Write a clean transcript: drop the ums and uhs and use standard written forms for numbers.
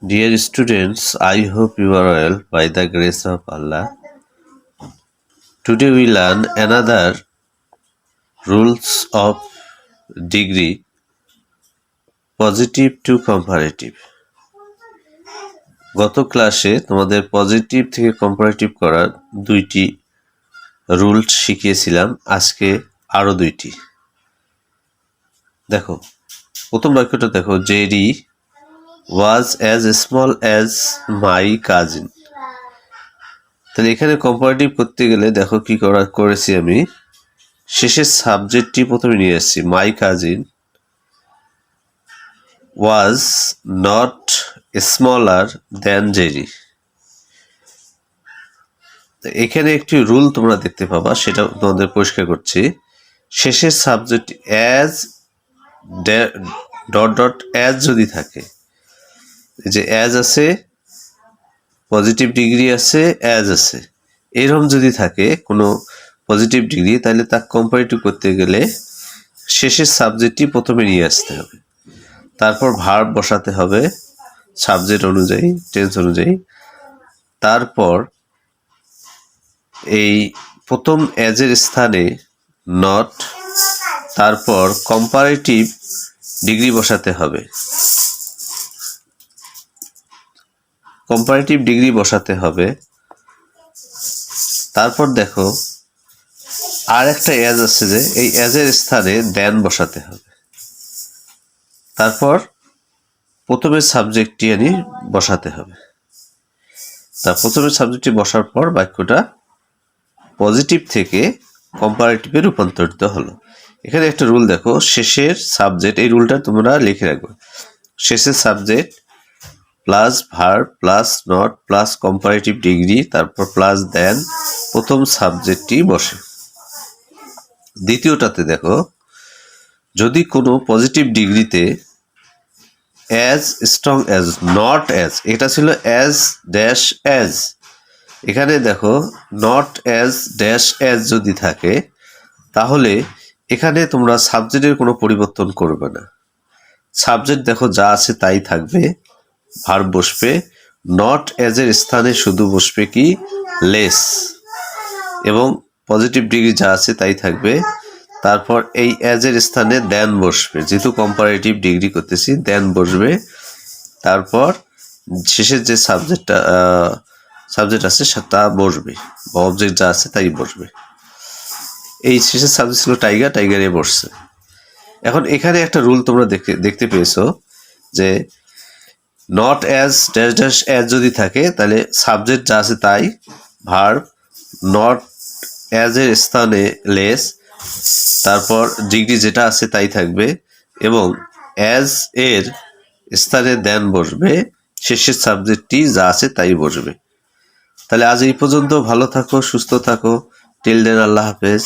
Dear students, I hope you are well by the grace of Allah. Today we learn another rules of degree, positive to comparative. গত ক্লাসে তোমাদের positive থেকে comparative করার দুইটি rule শিখিয়েছিলাম, আজকে আরো দুইটি। দেখো প্রথম বাক্যটা দেখো, Jerry was as small as my cousin. তাহলে এখানে কম্পারেটিভ করতে গেলে দেখো কি করেছি আমি, শেষের সাবজেক্টটি প্রথমে নিয়ে এসেছি, my cousin was not smaller than Jerry. এখানে একটি রুল তোমরা দেখতে পাবা, সেটা তোমাদের পরিষ্কার করছি। শেষের subject as dot dot as যদি থাকে, যে অ্যাজ আছে, পজিটিভ ডিগ্রি আছে, অ্যাজ আছে, এরকম যদি থাকে কোনো পজিটিভ ডিগ্রি, তাহলে তা কম্পারেটিভ করতে গেলে শেষের সাবজেক্টটি প্রথমে নিয়ে আসতে হবে, তারপর ভার্ব বসাতে হবে সাবজেক্ট অনুযায়ী, টেন্স অনুযায়ী, তারপর এই প্রথম অ্যাজের স্থানে নট, তারপর কম্পারেটিভ ডিগ্রি বসাতে হবে, কম্পারেটিভ ডিগ্রি বসাতে হবে। তারপর দেখো আর একটা অ্যাজ আছে, যে এই অ্যাজের স্থানে দেন বসাতে হবে, তারপর প্রথমের সাবজেক্টটি বসাতে হবে। তার প্রথমের সাবজেক্টটি বসার পর বাক্যটা পজিটিভ থেকে কম্পারেটিভে রূপান্তরিত হলো। এখানে একটা রুল দেখো, শেষের সাবজেক্ট, এই রুলটা তোমরা লিখে রাখবে, শেষের subject plus verb plus not plus comparative degree, তারপর প্লাস দেন, প্রথম সাবজেক্টটি বসে। দ্বিতীয়টাতে দেখো, যদি কোনো পজিটিভ ডিগ্রিতে as strong as, not as, এটা ছিল অ্যাজ ড্যাশ অ্যাজ, এখানে দেখো নট অ্যাজ ড্যাশ অ্যাজ যদি থাকে, তাহলে এখানে তোমরা সাবজেক্টের কোনো পরিবর্তন করবে না। সাবজেক্ট দেখো যা আছে তাই থাকবে, ভার্ব বসবে, নট অ্যাজের স্থানে শুধু বসবে কি লেস, এবং পজিটিভ ডিগ্রি যা আছে তাই থাকবে, তারপর এই অ্যাজের স্থানে দেন বসবে, যেহেতু কম্পারেটিভ ডিগ্রি করতেছি দেন বসবে, তারপর শেষের যে সাবজেক্ট আছে তা বসবে, বা অবজেক্ট যা আছে তাই বসবে। এই শেষের সাবজেক্ট ছিল টাইগার, টাইগারে বসছে। এখন এখানে একটা রুল তোমরা দেখতে পেয়েছো, যে not as dash dash as যদি থাকে, তাহলে সাবজেক্ট যা আছে তাই, ভার্ব নট অ্যাজের স্থানে লেস, তারপর ডিগ্রি যেটা আছে তাই থাকবে, এবং অ্যাজ এর স্থানে দেন বসবে, শেষের সাবজেক্টটি যা আছে তাই বসবে। তাহলে আজ এই পর্যন্ত, ভালো থাকো, সুস্থ থাকো, টিল দেন, আল্লাহ হাফেজ।